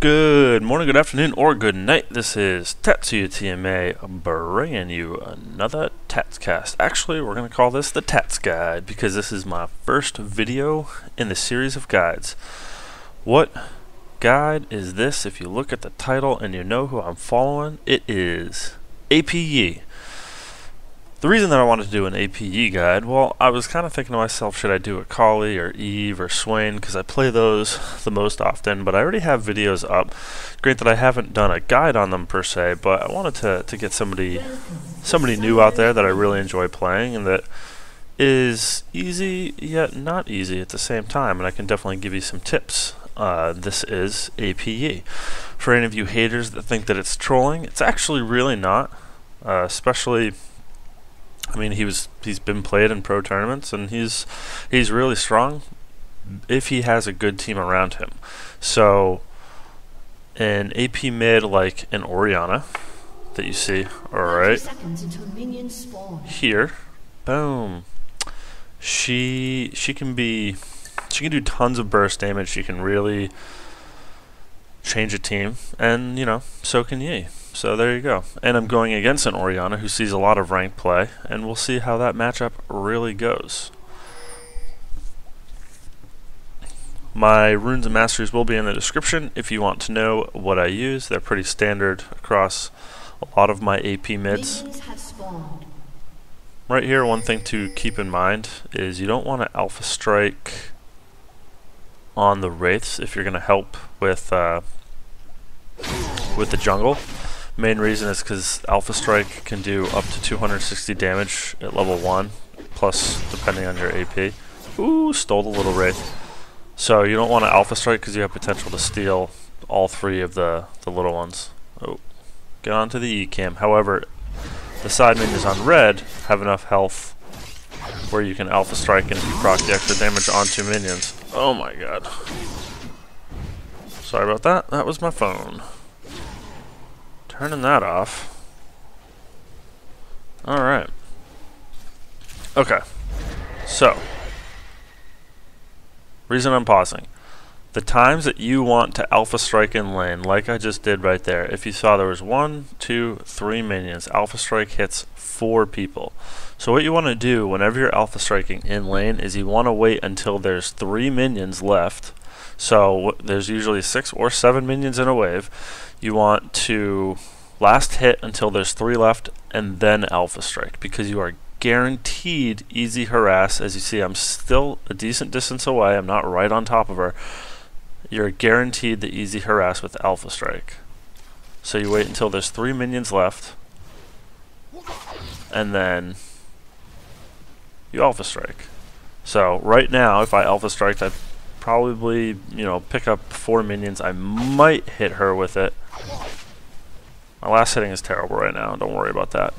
Good morning, good afternoon, or good night. This is Tatsuya TMA bringing you another TatsCast. Actually, we're going to call this the TatsGuide because this is my first video in the series of guides. What guide is this? If you look at the title and you know who I'm following, it is APE. The reason that I wanted to do an APE guide, well, I was kind of thinking to myself, should I do a Kali or Eve or Swain, because I play those the most often, but I already have videos up. Great that I haven't done a guide on them per se, but I wanted to get somebody new out there that I really enjoy playing and that is easy yet not easy at the same time, and I can definitely give you some tips. This is APE. For any of you haters that think that it's trolling, it's actually really not, especially... I mean, he's been played in pro tournaments, and he's really strong if he has a good team around him. So, an AP mid like an Orianna that you see, alright, here, boom. She can do tons of burst damage. She can really change a team, and you know, so can ye. So there you go. And I'm going against an Orianna who sees a lot of ranked play, and we'll see how that matchup really goes. My runes and masteries will be in the description if you want to know what I use. They're pretty standard across a lot of my AP mids. Right here, one thing to keep in mind is you don't want to alpha strike on the wraiths if you're going to help with the jungle. Main reason is because Alpha Strike can do up to 260 damage at level 1, plus depending on your AP. Ooh, stole the little wraith. So you don't want to Alpha Strike because you have potential to steal all three of the little ones. Oh, get onto the E cam. However, the side minions on red have enough health where you can Alpha Strike and proc the extra damage onto minions. Oh my god. Sorry about that. That was my phone. Turning that off. Alright. Okay. So, reason I'm pausing. The times that you want to Alpha Strike in lane, like I just did right there, if you saw there was 1, 2, 3 minions, Alpha Strike hits 4 people. So what you want to do whenever you're Alpha Striking in lane is you want to wait until there's 3 minions left. So there's usually 6 or 7 minions in a wave. You want to last hit until there's 3 left and then Alpha Strike, because you are guaranteed easy harass. As you see, I'm still a decent distance away. I'm not right on top of her. You're guaranteed the easy harass with Alpha Strike. So you wait until there's 3 minions left and then you Alpha Strike. So right now, if I Alpha Strike, I'd probably, you know, pick up 4 minions. I might hit her with it. My last hitting is terrible right now. Don't worry about that.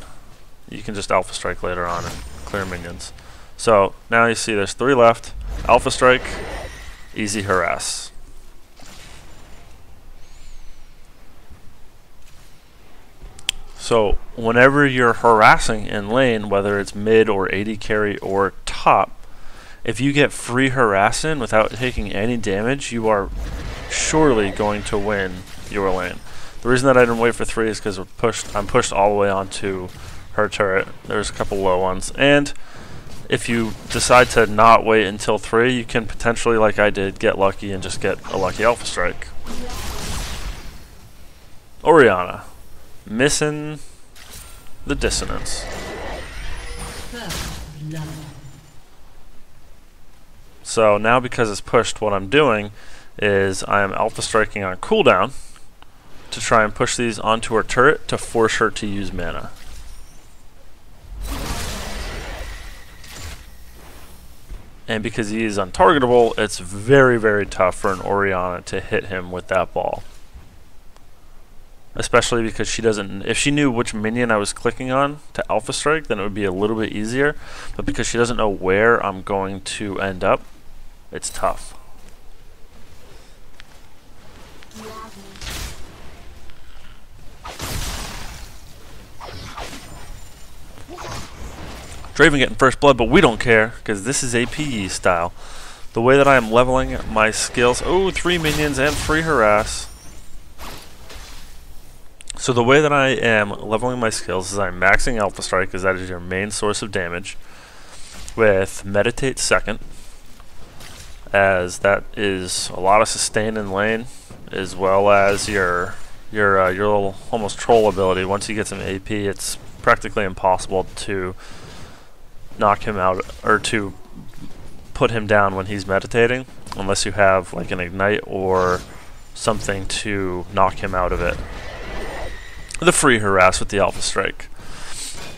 You can just Alpha Strike later on and clear minions. So now you see there's 3 left. Alpha Strike, easy harass. So whenever you're harassing in lane, whether it's mid or AD carry or top, if you get free harass in without taking any damage, you are surely going to win your lane. The reason that I didn't wait for 3 is because I'm pushed all the way onto her turret. There's a couple low ones. And if you decide to not wait until 3, you can potentially, like I did, get lucky and just get a lucky Alpha Strike. Orianna. Missing the dissonance. So now because it's pushed, what I'm doing is I am Alpha Striking on cooldown to try and push these onto her turret to force her to use mana. And because he is untargetable, it's very, very tough for an Orianna to hit him with that ball. Especially because she doesn't, if she knew which minion I was clicking on to Alpha Strike, then it would be a little bit easier. But because she doesn't know where I'm going to end up, it's tough. Draven getting first blood, but we don't care, because this is APE style. The way that I am leveling my skills... Oh, 3 minions and free harass. So the way that I am leveling my skills is I'm maxing Alpha Strike, because that is your main source of damage, with Meditate second, as that is a lot of sustain in lane, as well as your little almost troll ability. Once you get some AP, it's practically impossible to knock him out or to put him down when he's meditating, unless you have like an ignite or something to knock him out of it. The free harass with the Alpha Strike.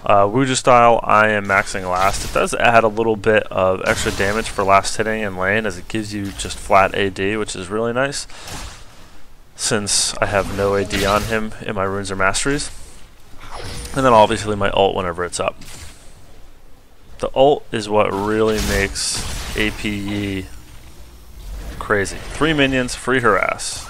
Wuja style, I am maxing last. It does add a little bit of extra damage for last hitting in lane, as it gives you just flat AD, which is really nice, since I have no AD on him in my runes or masteries. And then obviously my ult whenever it's up. The ult is what really makes APE crazy. 3 minions, free harass.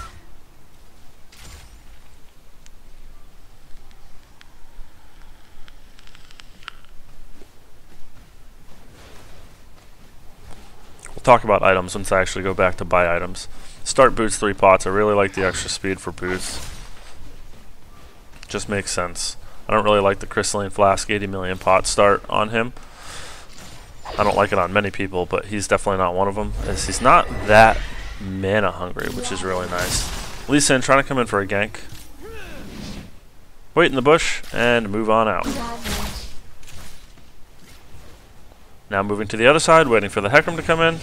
Talk about items once I actually go back to buy items. Start boots 3 pots. I really like the extra speed for boots. Just makes sense. I don't really like the crystalline flask 80 million pot start on him. I don't like it on many people, but he's definitely not one of them, as he's not that mana hungry, which is really nice. Lee Sin trying to come in for a gank. Wait in the bush and move on out. Now moving to the other side, waiting for the Hecarim to come in.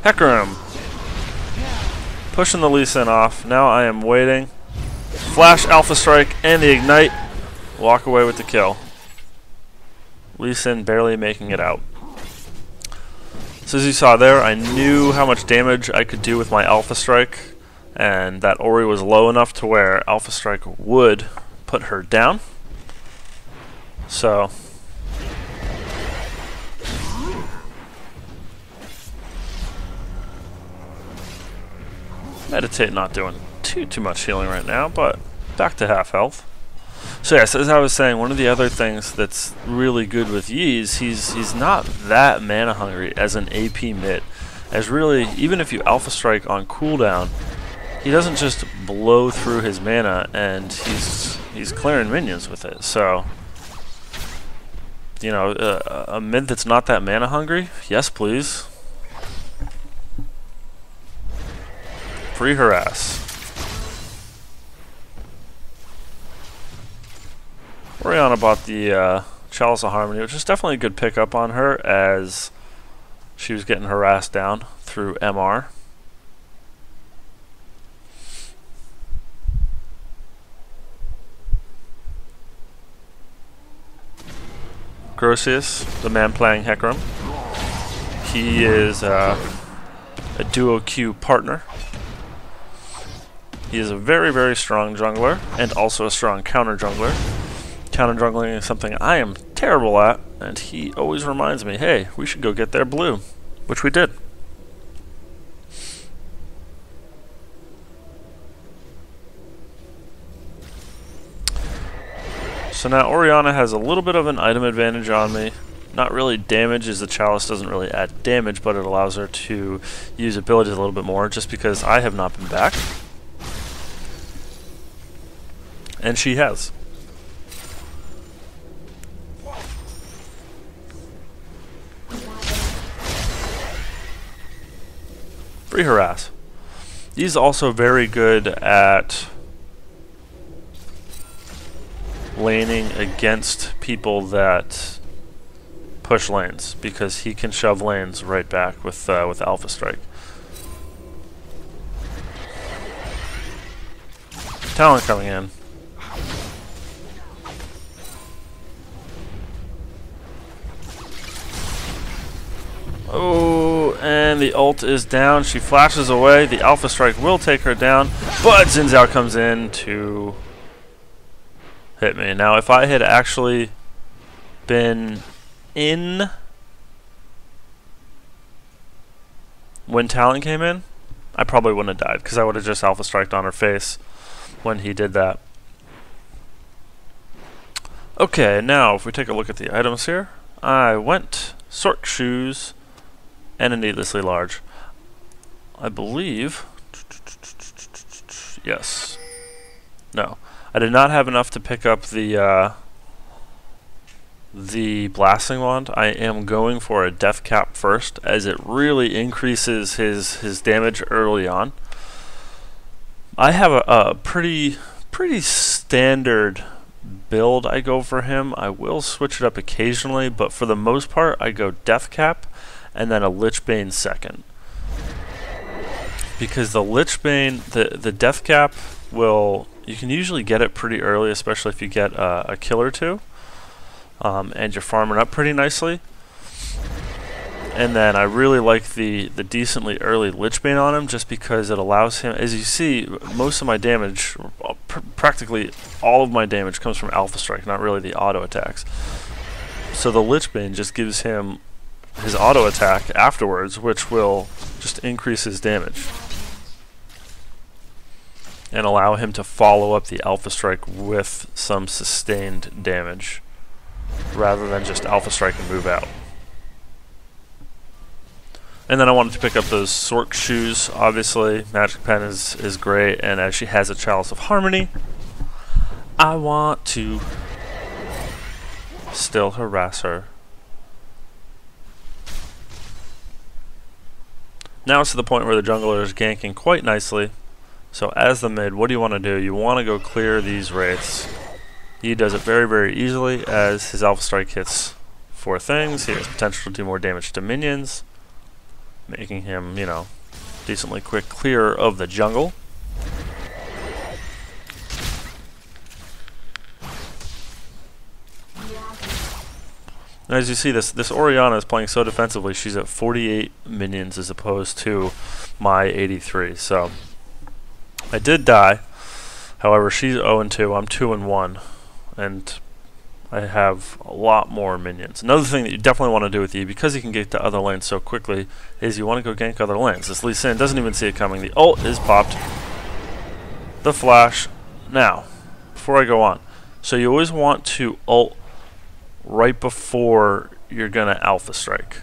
Hecarim! Pushing the Lee Sin off. Now I am waiting. Flash, Alpha Strike, and the Ignite. Walk away with the kill. Lee Sin barely making it out. So as you saw there, I knew how much damage I could do with my Alpha Strike, and that Ori was low enough to where Alpha Strike would put her down. So Meditate not doing too much healing right now, but back to half health. So yes, as I was saying, one of the other things that's really good with Yi is he's not that mana hungry as an AP mid. As really, even if you Alpha Strike on cooldown, he doesn't just blow through his mana, and he's clearing minions with it. So, you know, a mid that's not that mana hungry, yes please. Free harass. Orianna bought the Chalice of Harmony, which is definitely a good pickup on her, as she was getting harassed down through MR. Grosius, the man playing Hecarim. He is a duo Q partner. He is a very, very strong jungler, and also a strong counter jungler. Counter jungling is something I am terrible at, and he always reminds me, hey, we should go get their blue, which we did. So now Orianna has a little bit of an item advantage on me. Not really damage, as the Chalice doesn't really add damage, but it allows her to use abilities a little bit more, just because I have not been back. And she has. Free harass. He's also very good at laning against people that push lanes, because he can shove lanes right back with Alpha Strike. Talon coming in. Oh, and the ult is down. She flashes away. The Alpha Strike will take her down, but Xin Zhao comes in to hit me. Now, if I had actually been in when Talon came in, I probably wouldn't have died, because I would have just Alpha Striked on her face when he did that. Okay, now if we take a look at the items here, I went Sork Shoes and a Needlessly Large. I believe, yes, no, I did not have enough to pick up the blasting wand. I am going for a death cap first, as it really increases his damage early on. I have a pretty standard build I go for him. I will switch it up occasionally, but for the most part I go death cap and then a Lichbane second. Because the Lichbane, the death cap will, you can usually get it pretty early, especially if you get a kill or two. And you're farming up pretty nicely. And then I really like the decently early Lichbane on him, just because it allows him, as you see, most of my damage, practically all of my damage comes from Alpha Strike, not really the auto attacks. So the Lichbane just gives him his auto attack afterwards, which will just increase his damage and allow him to follow up the Alpha Strike with some sustained damage, rather than just Alpha Strike and move out. And then I wanted to pick up those Sork shoes. Obviously, Magic Pen is great, and as she has a Chalice of Harmony, I want to still harass her. Now it's to the point where the jungler is ganking quite nicely. So as the mid, what do you want to do? You want to go clear these wraiths. He does it very easily, as his Alpha Strike hits 4 things. He has potential to do more damage to minions, making him, you know, decently quick clear of the jungle. And as you see, this Orianna is playing so defensively. She's at 48 minions as opposed to my 83. So I did die. However, she's 0-2. I'm 2-1, and I have a lot more minions. Another thing that you definitely want to do with E, because you can get to other lanes so quickly, is you want to go gank other lanes. This Lee Sin doesn't even see it coming. The ult is popped. The flash. Now, before I go on, so you always want to ult right before you're going to Alpha Strike.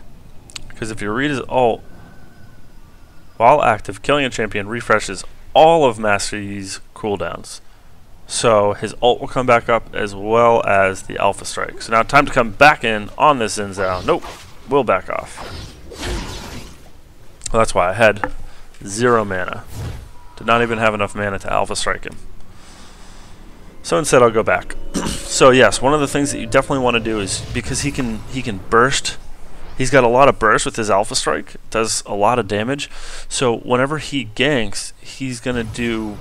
Because if you read his ult, while active, killing a champion refreshes all of Masteries cooldowns. So his ult will come back up as well as the Alpha Strike. So now time to come back in on this Xin Zhao. Nope, we'll back off. Well, that's why I had 0 mana. Did not even have enough mana to Alpha Strike him. So instead I'll go back. So yes, one of the things that you definitely want to do is, because he can burst. He's got a lot of burst with his Alpha Strike. Does a lot of damage. So whenever he ganks, he's going to do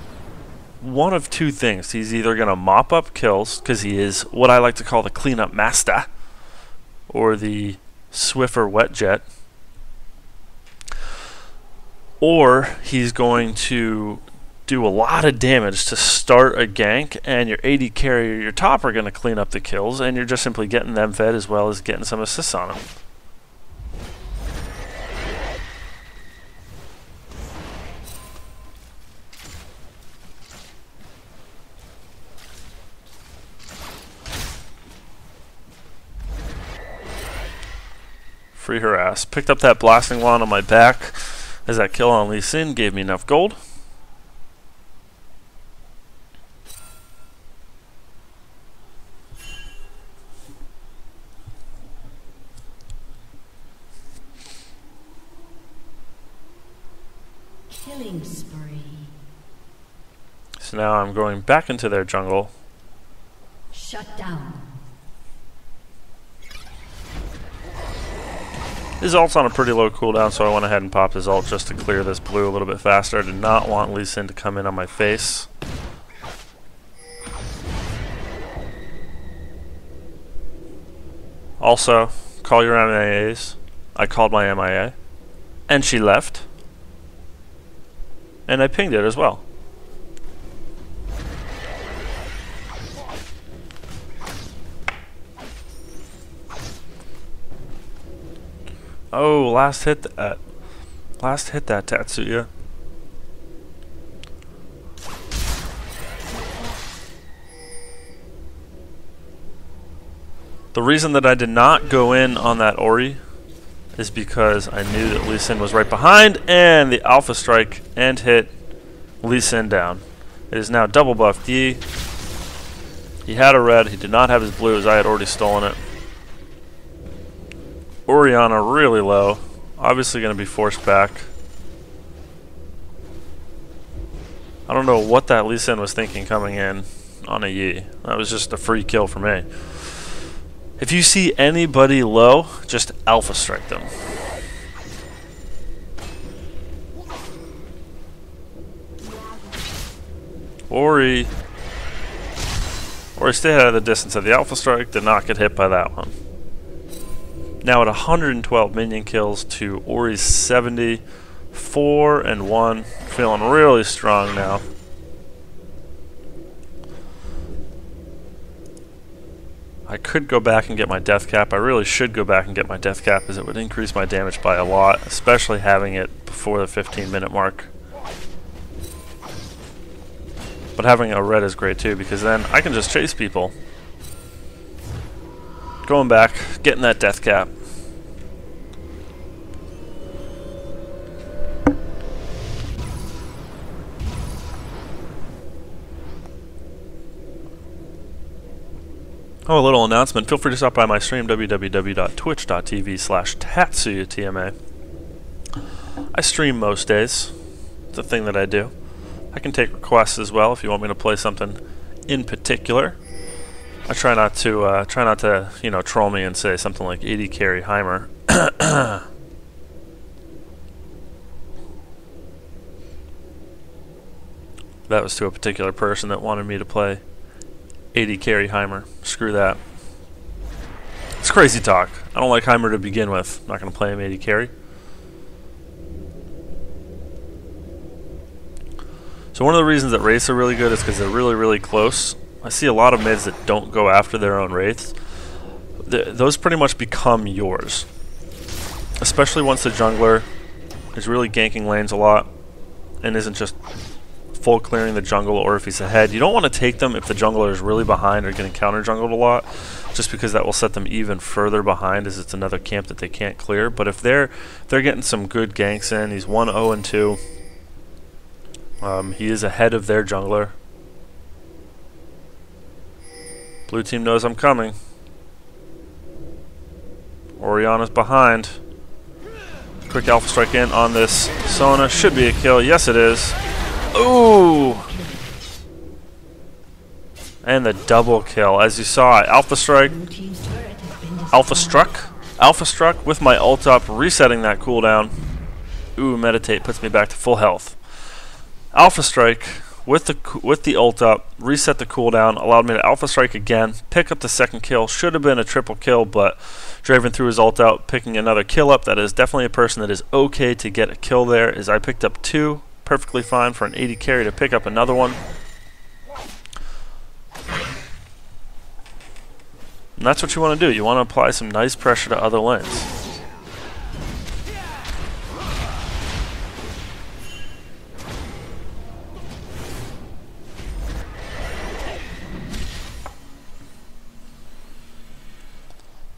one of 2 things. He's either going to mop up kills, because he is what I like to call the cleanup master, or the Swiffer Wet Jet, or he's going to do a lot of damage to start a gank, and your AD carry or your top are going to clean up the kills, and you're just simply getting them fed as well as getting some assists on them. Free harass. Picked up that blasting wand on my back, as that kill on Lee Sin gave me enough gold. Killing spree. So now I'm going back into their jungle. Shut down. His ult's on a pretty low cooldown, so I went ahead and popped his ult just to clear this blue a little bit faster. I did not want Lee Sin to come in on my face. Also, call your MIAs. I called my MIA, and she left. And I pinged it as well. Oh, last hit that Tatsuya. The reason that I did not go in on that Ori is because I knew that Lee Sin was right behind, and the Alpha Strike and hit Lee Sin down. It is now double buffed Yi. He had a red. He did not have his blue, as I had already stolen it. Orianna really low. Obviously going to be forced back. I don't know what that Lee Sin was thinking coming in on a Yi. That was just a free kill for me. If you see anybody low, just alpha strike them. Ori stayed out of the distance of the alpha strike, did not get hit by that one. Now at 112 minion kills to Ori's 70, 4 and 1, feeling really strong now. I could go back and get my death cap. I really should go back and get my death cap, as it would increase my damage by a lot, especially having it before the 15-minute mark. But having a red is great too, because then I can just chase people. Going back, getting that death cap. Oh, a little announcement. Feel free to stop by my stream, www.twitch.tv/TatsuyaTMA. I stream most days. It's a thing that I do. I can take requests as well if you want me to play something in particular. I try not to, you know, troll me and say something like 80 carry Heimer. That was to a particular person that wanted me to play 80 carry Heimer. Screw that. It's crazy talk. I don't like Heimer to begin with. I'm not going to play him 80 carry. So one of the reasons that wraiths are really good is because they're really, really close. I see a lot of mids that don't go after their own wraiths. Those pretty much become yours. Especially once the jungler is really ganking lanes a lot and isn't just full clearing the jungle, or if he's ahead. You don't want to take them if the jungler is really behind or getting counter jungled a lot, just because that will set them even further behind, as it's another camp that they can't clear. But if they're getting some good ganks in, he's 1-0-2. He is ahead of their jungler. Blue team knows I'm coming. Orianna's behind. Quick alpha strike in on this Sona. Should be a kill. Yes, it is. Ooh! And the double kill. As you saw, alpha strike. Alpha struck with my ult up, resetting that cooldown. Ooh, meditate puts me back to full health. Alpha strike with the ult up, reset the cooldown, allowed me to alpha strike again, pick up the second kill. Should have been a triple kill, but Draven threw his ult out, picking another kill up. That is definitely a person that is okay to get a kill there, as I picked up 2. Perfectly fine for an 80 carry to pick up another one. And that's what you want to do. You want to apply some nice pressure to other lanes.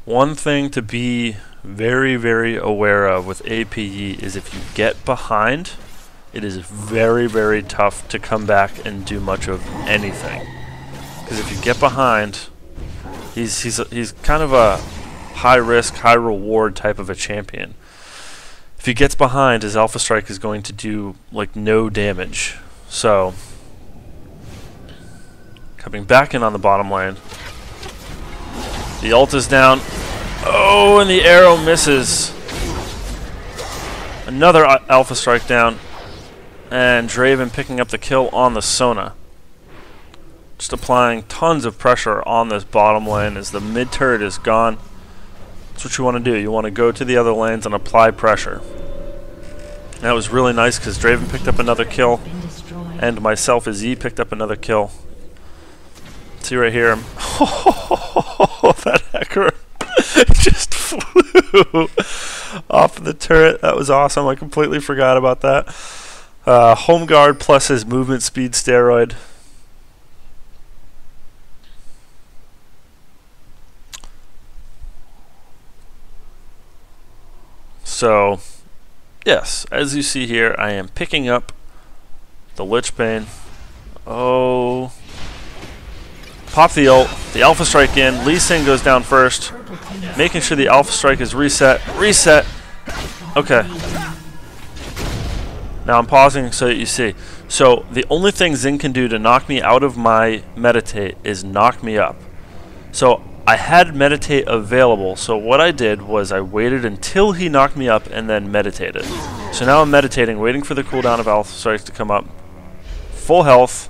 One thing to be very, very aware of with APE is if you get behind, it is very, very tough to come back and do much of anything. Because if you get behind, he's kind of a high risk, high reward type of a champion. If he gets behind, his alpha strike is going to do like no damage. So coming back in on the bottom lane. The ult is down. Oh, and the arrow misses. Another alpha strike down. And Draven picking up the kill on the Sona. Just applying tons of pressure on this bottom lane as the mid turret is gone. That's what you want to do. You want to go to the other lanes and apply pressure. And that was really nice because Draven picked up another kill. And myself as E picked up another kill. See right here. That hacker just flew off the turret. That was awesome. I completely forgot about that. Home guard plus his movement speed steroid. So, yes, as you see here, I am picking up the Lich Bane. Oh, Pop the ult, the Alpha Strike in, Lee Sin goes down first, making sure the Alpha Strike is reset. Okay. Now I'm pausing so that you see. So the only thing Xin can do to knock me out of my meditate is knock me up. So I had meditate available, so what I did was I waited until he knocked me up and then meditated. So now I'm meditating, waiting for the cooldown of Alpha Strike to come up. Full health,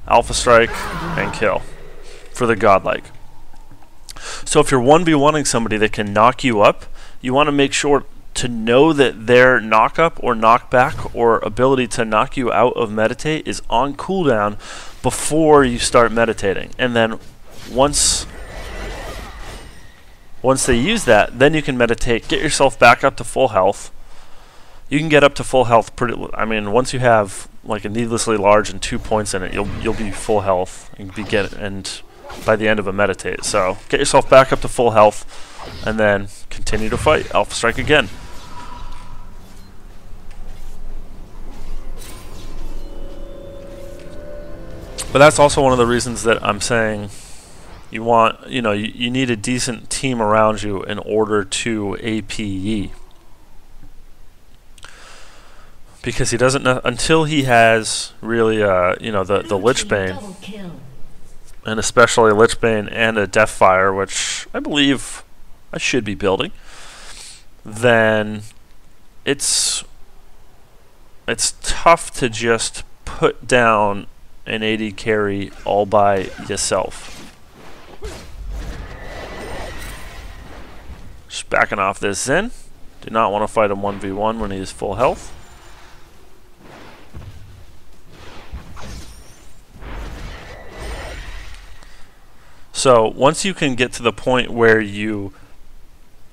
Alpha Strike, and kill for the godlike. So if you're 1v1ing somebody that can knock you up, you want to make sure to know that their knock up or knock back or ability to knock you out of meditate is on cooldown before you start meditating. And then once they use that, then you can meditate, get yourself back up to full health. You can get up to full health once you have like a needlessly large and 2 points in it, you'll be full health and by the end of a meditate. So get yourself back up to full health and then continue to fight. Alpha Strike again. But that's also one of the reasons that I'm saying you need a decent team around you in order to APE. Because he doesn't know, until he has really the Lich Bane, and especially Lich Bane and a Deathfire, which I believe I should be building, then it's tough to just put down an AD carry all by yourself. Just backing off this Zen. Do not want to fight him 1v1 when he is full health. So once you can get to the point where you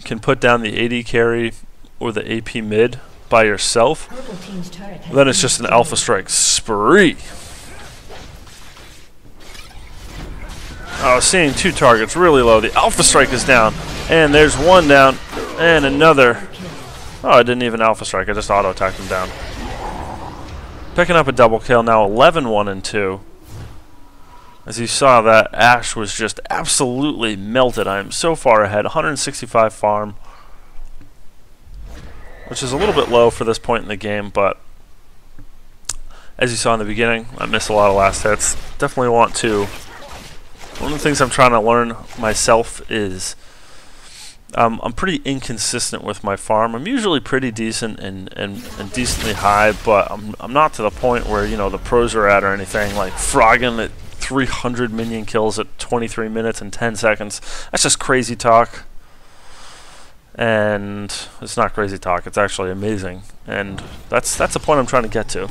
can put down the AD carry or the AP mid by yourself, then it's just an Alpha Strike spree. Oh, seeing 2 targets really low. The Alpha Strike is down, and there's one down, and another. Oh, I didn't even Alpha Strike. I just auto-attacked him down. Picking up a double kill now, 11, 1, and 2. As you saw, that Ashe was just absolutely melted. I am so far ahead, 165 farm, which is a little bit low for this point in the game, but as you saw in the beginning, I missed a lot of last hits. Definitely want to. One of the things I'm trying to learn myself is I'm pretty inconsistent with my farm. I'm usually pretty decent and decently high, but I'm not to the point where the pros are at or anything, like frogging at 300 minion kills at 23 minutes and 10 seconds. That's just crazy talk. And it's not crazy talk, it's actually amazing. And that's the point I'm trying to get to.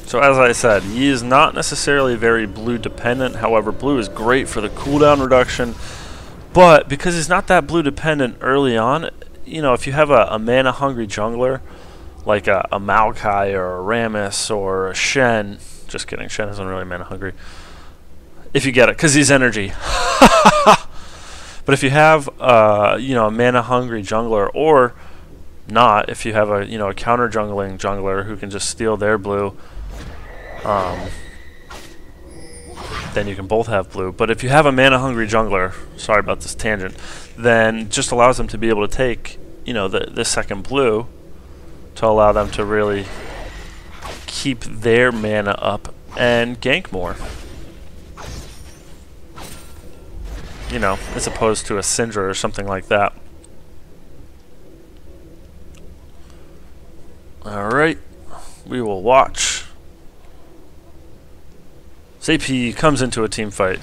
So as I said, he is not necessarily very blue dependent. However, blue is great for the cooldown reduction. But because he's not that blue dependent early on, if you have a mana hungry jungler like a Maokai or a Rammus or a Shen, just kidding, Shen isn't really mana hungry. If you get it, because he's energy. But if you have a mana hungry jungler, or not, if you have a a counter jungling jungler who can just steal their blue, then you can both have blue. But if you have a mana hungry jungler, sorry about this tangent, then just allows them to be able to take the second blue to allow them to really keep their mana up and gank more. As opposed to a Syndra or something like that. Alright, we will watch. ZP comes into a team fight.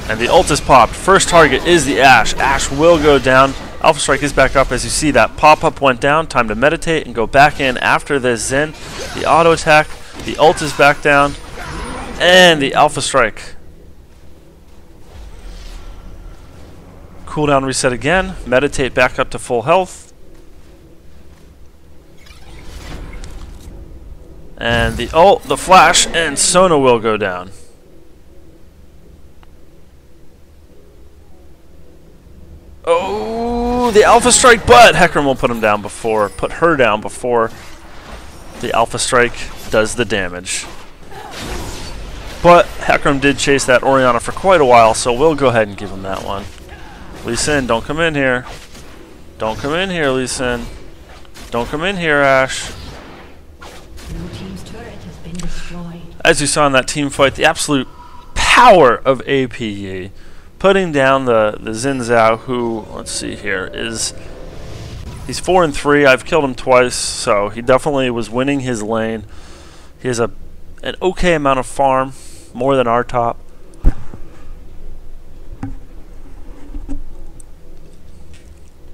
And the ult is popped. First target is the Ashe. Ashe will go down. Alpha Strike is back up. As you see, that pop-up went down. Time to meditate and go back in after this Zen. The auto attack. The ult is back down. And the Alpha Strike. Cooldown reset again. Meditate back up to full health. And the ult, the flash, and Sona will go down. Oh, Ooh, the Alpha Strike, but Hecarim will put her down before the Alpha Strike does the damage. But Hecarim did chase that Orianna for quite a while, so we'll go ahead and give him that one. Lee Sin, don't come in here. Don't come in here, Lee Sin. Don't come in here, Ashe. Blue team's turret has been destroyed. As you saw in that team fight, the absolute power of APE. Putting down the Xin Zhao, who, let's see here, he's 4-3. I've killed him twice, so he definitely was winning his lane. He has an okay amount of farm, more than our top.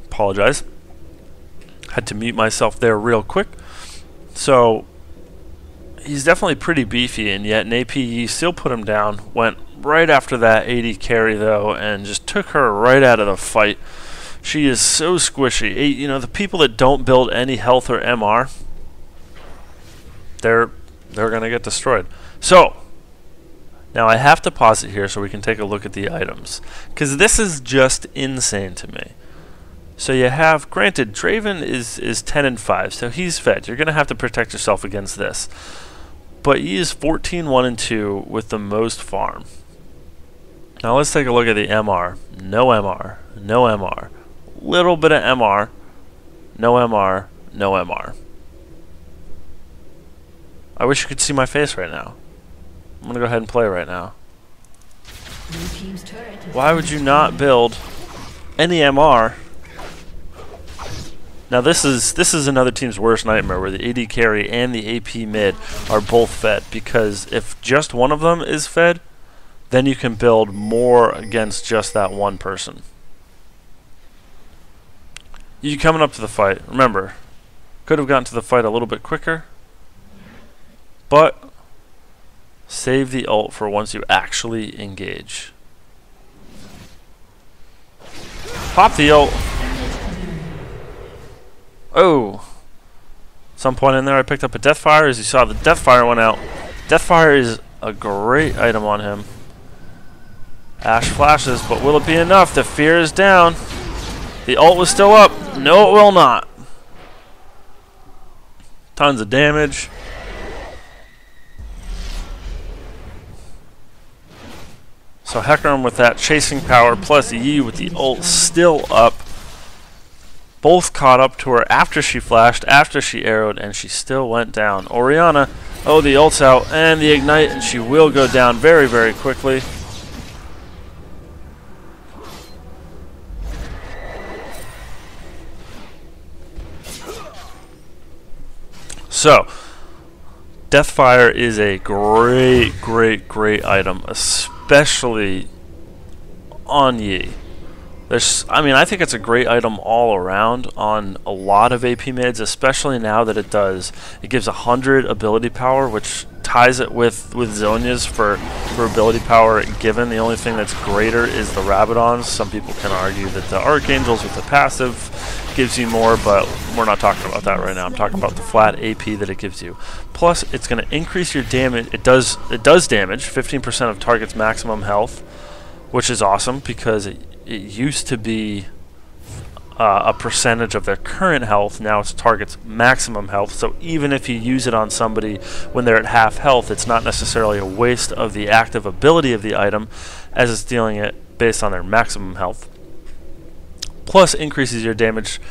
Apologize. Had to mute myself there real quick. So he's definitely pretty beefy, and yet an APE still put him down. Went right after that 80 carry though, and just took her right out of the fight. She is so squishy. You know, the people that don't build any health or MR, they're gonna get destroyed. So now I have to pause it here so we can take a look at the items, because this is just insane to me. So you have, granted, Draven is 10 and 5, so he's fed. You're gonna have to protect yourself against this. But he is 14, 1 and 2 with the most farm. Now let's take a look at the MR. No MR, no MR. Little bit of MR, no MR, no MR. I wish you could see my face right now. I'm gonna go ahead and play right now. Blue team's turret has Why would you not build any MR? Now this is another team's worst nightmare, where the AD carry and the AP mid are both fed, because if just one of them is fed, then you can build more against just that one person. You coming up to the fight, remember, could have gotten to the fight a little bit quicker, but save the ult for once you actually engage. Pop the ult. Oh, some point in there I picked up a Deathfire. As you saw, the Deathfire went out. Deathfire is a great item on him. Ashe flashes, but will it be enough? The fear is down. The ult was still up. No, it will not. Tons of damage. So Hecarim with that chasing power, plus Yi with the ult still up. Both caught up to her after she flashed, after she arrowed, and she still went down. Orianna, oh, the ult's out, and the ignite, and she will go down very, very quickly. So, Deathfire is a great, great, great item, especially on Yi. I think it's a great item all around on a lot of AP mids, especially now that it gives 100 ability power, which ties it with Zhonya's for ability power given. The only thing that's greater is the Rabadons. Some people can argue that the Archangels with the passive gives you more, but we're not talking about that right now. I'm talking about the flat AP that it gives you. Plus, it's going to increase your damage. It does damage 15% of target's maximum health, which is awesome because it used to be a percentage of their current health. Now it's target's maximum health. So even if you use it on somebody when they're at half health, it's not necessarily a waste of the active ability of the item, as it's dealing it based on their maximum health. Plus increases your damage,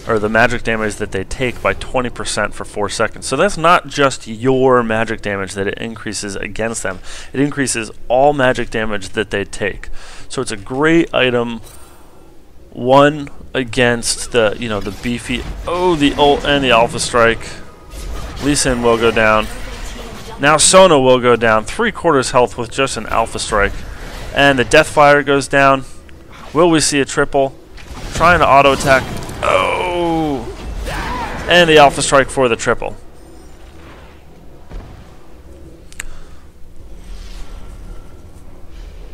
or the magic damage that they take, by 20% for 4 seconds. So that's not just your magic damage that it increases against them. It increases all magic damage that they take. So it's a great item. One against the beefy, the ult and the Alpha Strike. Lee Sin will go down. Now Sona will go down. 3/4 health with just an Alpha Strike. And the Deathfire goes down. Will we see a triple? Trying to auto attack. Oh! And the Alpha Strike for the triple.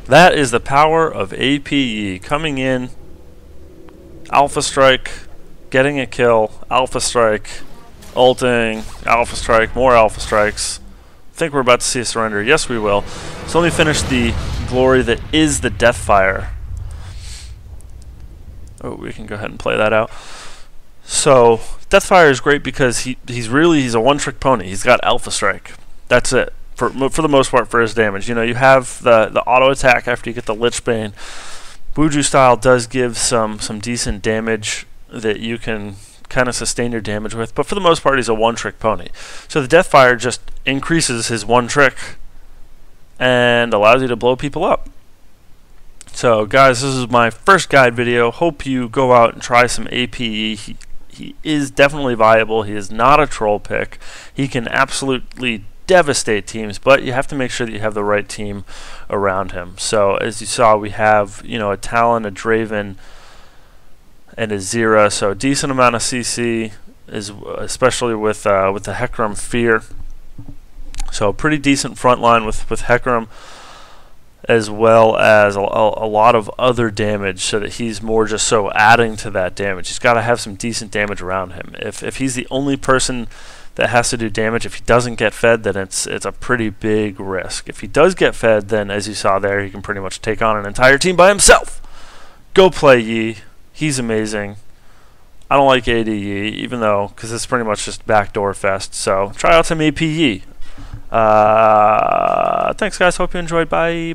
That is the power of APE coming in. Alpha Strike, getting a kill, Alpha Strike, ulting, Alpha Strike, more Alpha Strikes. I think we're about to see a surrender. Yes, we will. So let me finish the glory that is the Deathfire. Oh, we can go ahead and play that out. So Deathfire is great because he's a one-trick pony. He's got Alpha Strike. That's it for the most part for his damage. You know, you have the auto attack after you get the Lich Bane. Buju style does give some decent damage that you can kind of sustain your damage with, but for the most part he's a one-trick pony. So the Deathfire just increases his one trick and allows you to blow people up. So guys, this is my first guide video. Hope you go out and try some APE. He is definitely viable. He is not a troll pick. He can absolutely devastate teams, but you have to make sure that you have the right team around him. So as you saw, we have, you know, a Talon, a Draven, and a Zera. So a decent amount of CC, is especially with the Hecarim Fear. So a pretty decent front line with Hecarim, as well as a lot of other damage, so that he's more just so adding to that damage. He's got to have some decent damage around him. If he's the only person that has to do damage, if he doesn't get fed, then it's a pretty big risk. If he does get fed, then as you saw there, he can pretty much take on an entire team by himself. Go play Yi. He's amazing. I don't like AD Yi, even though, because it's pretty much just backdoor fest. So try out some AP Yi. Thanks guys, hope you enjoyed. Bye.